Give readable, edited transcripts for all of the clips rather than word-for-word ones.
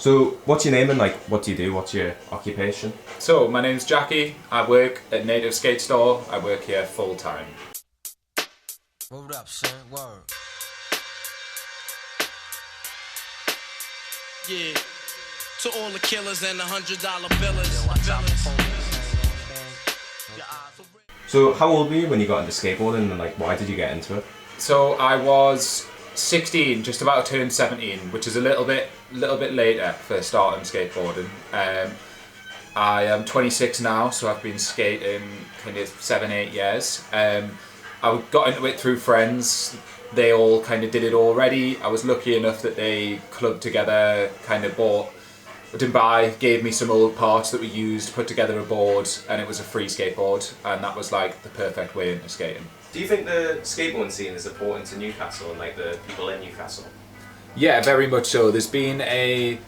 So, what's your name and what do you do? What's your occupation? So, my name's Jackie. I work at Native Skate Store. I work here full time. Word up, son. Word. Yeah. To all the killers and the $100 billers. So, how old were you when you got into skateboarding, and why did you get into it? So I was 16, just about to turn 17, which is a little bit later for starting skateboarding. I am 26 now, so I've been skating kind of 7-8 years. I got into it through friends. They all kind of did it already. I was lucky enough that they clubbed together, gave me some old parts that we used, put together a board, and it was a free skateboard, and that was the perfect way into skating. Do you think the skateboarding scene is important to Newcastle and the people in Newcastle? Yeah, very much so. There's been a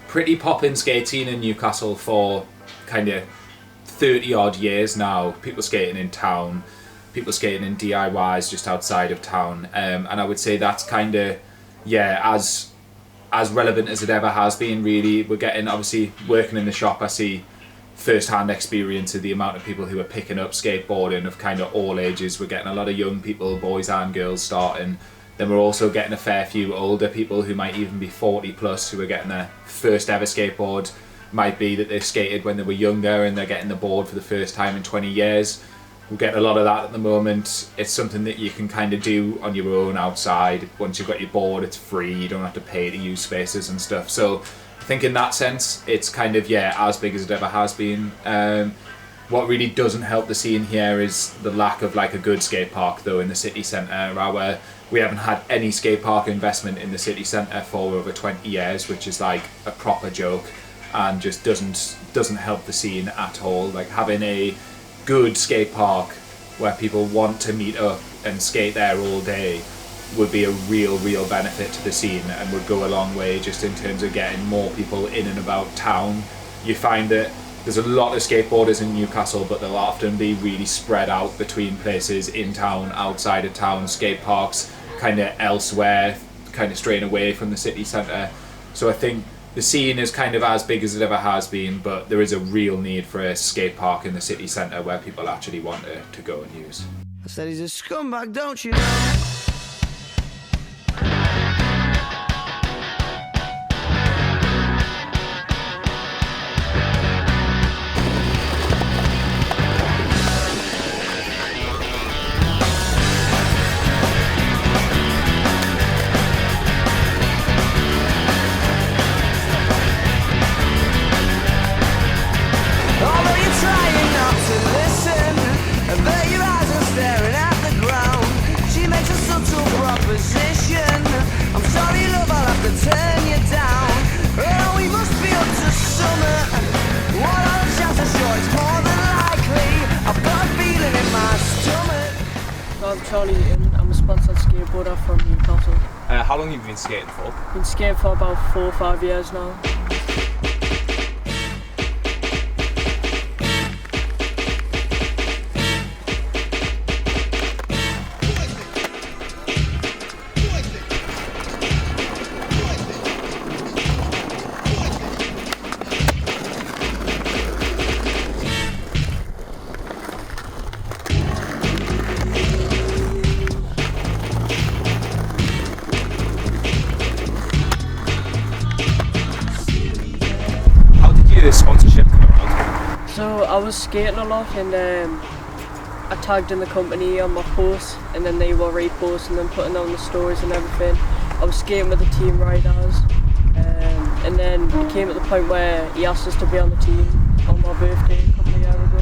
pretty poppin' skate scene in Newcastle for kind of 30 odd years now. People skating in town, people skating in DIYs just outside of town, and I would say that's kind of, as relevant as it ever has been, really. We're getting, obviously, working in the shop, I see first-hand experience of the amount of people who are picking up skateboarding of kind of all ages. We're getting a lot of young people, boys and girls, starting. Then we're also getting a fair few older people who might even be 40 plus who are getting their first ever skateboard. Might be that they've skated when they were younger and they're getting the board for the first time in 20 years. We're getting a lot of that at the moment. It's something that you can kind of do on your own outside. Once you've got your board, it's free. You don't have to pay to use spaces and stuff. So I think in that sense, it's kind of, as big as it ever has been. What really doesn't help the scene here is the lack of a good skate park though in the city centre. We haven't had any skate park investment in the city centre for over 20 years, which is a proper joke and just doesn't help the scene at all. Having a good skate park where people want to meet up and skate there all day would be a real benefit to the scene and would go a long way just in terms of getting more people in and about town. You find that there's a lot of skateboarders in Newcastle, but they'll often be really spread out between places in town, outside of town, skate parks, kind of elsewhere, kind of straying away from the city centre. So I think the scene is kind of as big as it ever has been, but there is a real need for a skate park in the city centre where people actually want to go and use. I said he's a scumbag, don't you know? I'm Eaton. I'm a sponsored skateboarder from Newcastle. How long have you been skating for? Been skating for about 4 or 5 years now. Sponsorship come around? So I was skating a lot and I tagged in the company on my posts and then they were reposting them, putting on the stories and everything. I was skating with the team riders and then it came at the point where he asked us to be on the team on my birthday a couple of years ago,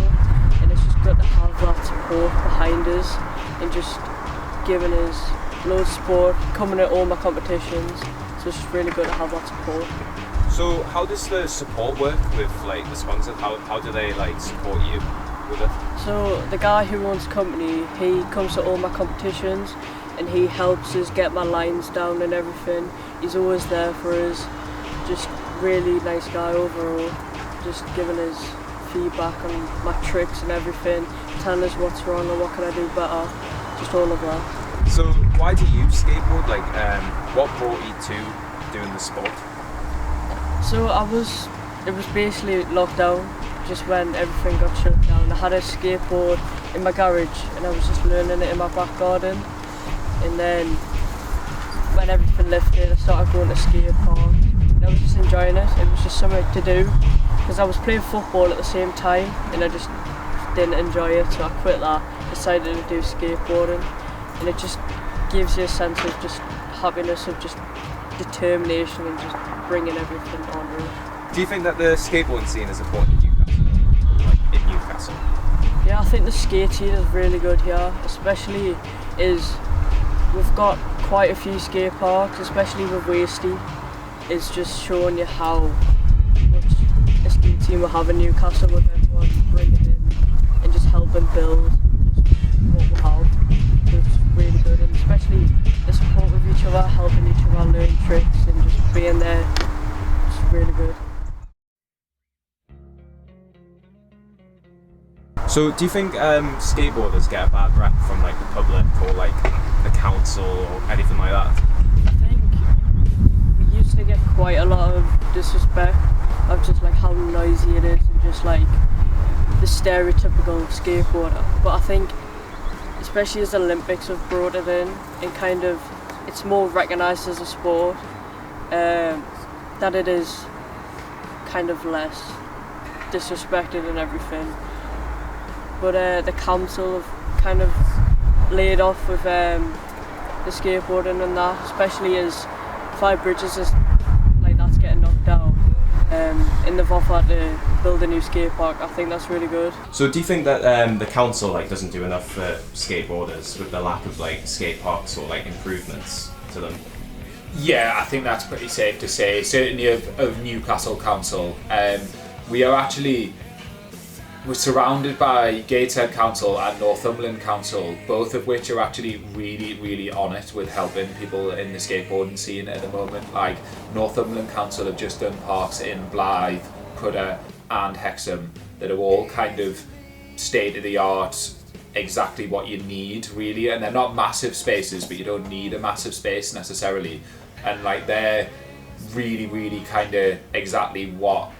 and it's just good to have that support behind us and just giving us loads of support, coming at all my competitions, so it's just really good to have that support. So how does the support work with the sponsors? How do they support you with it? So the guy who owns the company, he comes to all my competitions and he helps us get my lines down and everything. He's always there for us, just really nice guy overall, just giving us feedback on my tricks and everything, telling us what's wrong and what can I do better, just all of that. So why do you skateboard? What brought you to doing the sport? So it was basically lockdown, just when everything got shut down. I had a skateboard in my garage and I was just learning it in my back garden. And then when everything lifted, I started going to skate parks and I was just enjoying it. It was just something to do because I was playing football at the same time and I just didn't enjoy it, so I quit that, decided to do skateboarding, and it just gives you a sense of just happiness, of just determination and just bringing everything onto it. Do you think that the skateboarding scene is important in Newcastle? Like in Newcastle? Yeah, I think the skate scene is really good here, especially we've got quite a few skate parks, especially with Wasty. It's just showing you how much a skate team will have in Newcastle with everyone bringing in and just helping build what we have. So it's really good, and especially the support of each other, helping each other learn tricks and just being there. It's really good. So do you think skateboarders get a bad rep from like the public or like the council or anything like that? I think we used to get quite a lot of disrespect of just like how noisy it is and just like the stereotypical skateboarder. But I think especially as the Olympics have brought it in and kind of it's more recognised as a sport, that it is kind of less disrespected and everything. But the council have kind of laid off with the skateboarding and that, especially as Five Bridges is like that's getting knocked down. And they've offered to build a new skate park. I think that's really good. So do you think that the council like doesn't do enough for skateboarders with the lack of like skate parks or like improvements to them? Yeah, I think that's pretty safe to say. Certainly of Newcastle Council. We're surrounded by Gateshead Council and Northumberland Council, both of which are actually really, really on it with helping people in the skateboarding scene at the moment. Like Northumberland Council have just done parks in Blythe, Prudhoe and Hexham that are all kind of state of the art, exactly what you need really, and they're not massive spaces, but you don't need a massive space necessarily. And like they're really, really kind of exactly what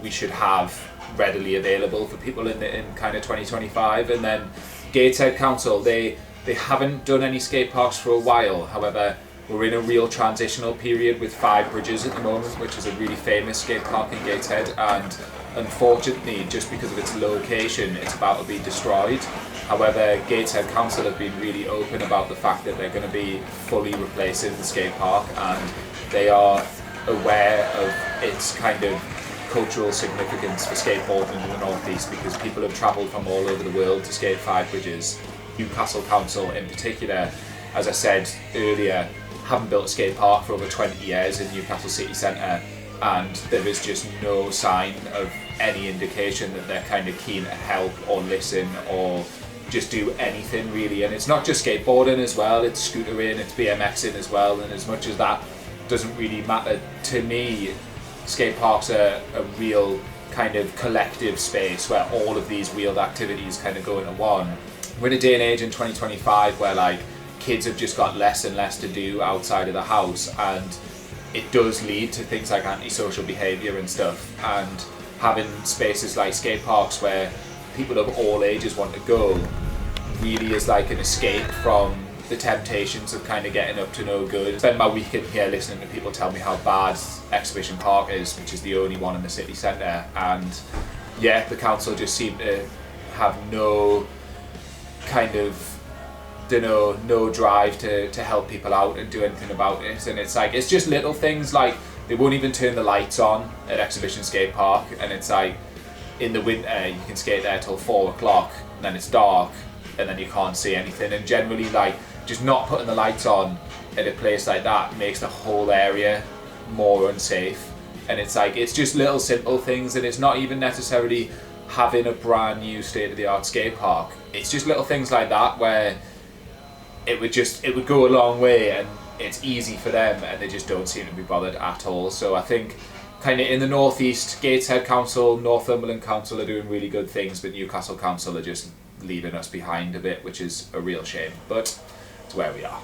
we should have readily available for people in kind of 2025. And then Gateshead Council, they haven't done any skate parks for a while. However, we're in a real transitional period with Five Bridges at the moment, which is a really famous skate park in Gateshead, and unfortunately, just because of its location, it's about to be destroyed. However, Gateshead Council have been really open about the fact that they're going to be fully replacing the skate park, and they are aware of its kind of cultural significance for skateboarding in the northeast, because people have travelled from all over the world to skate Five Bridges. Newcastle Council in particular, as I said earlier, haven't built a skate park for over 20 years in Newcastle city centre, and there is just no sign of any indication that they're kind of keen to help or listen or just do anything really. And it's not just skateboarding as well, it's scootering, it's BMXing as well, and as much as that doesn't really matter to me, skate parks are a real kind of collective space where all of these wheeled activities kind of go into one. We're in a day and age in 2025 where like kids have just got less and less to do outside of the house, and it does lead to things like antisocial behaviour and stuff. And having spaces like skate parks where people of all ages want to go really is like an escape from the temptations of kind of getting up to no good. I spend my weekend here listening to people tell me how bad Exhibition Park is, which is the only one in the city centre, and yeah, the council just seem to have no kind of no drive to help people out and do anything about it. And it's like, it's just little things like they won't even turn the lights on at Exhibition Skate Park, and it's like in the winter you can skate there till 4 o'clock and then it's dark and then you can't see anything. And generally like just not putting the lights on at a place like that makes the whole area more unsafe. And it's like, it's just little simple things, and it's not even necessarily having a brand new state-of-the-art skate park. It's just little things like that where it would go a long way, and it's easy for them and they just don't seem to be bothered at all. So I think kind of in the northeast, Gateshead Council, Northumberland Council are doing really good things, but Newcastle Council are just leaving us behind a bit, which is a real shame, but it's where we are.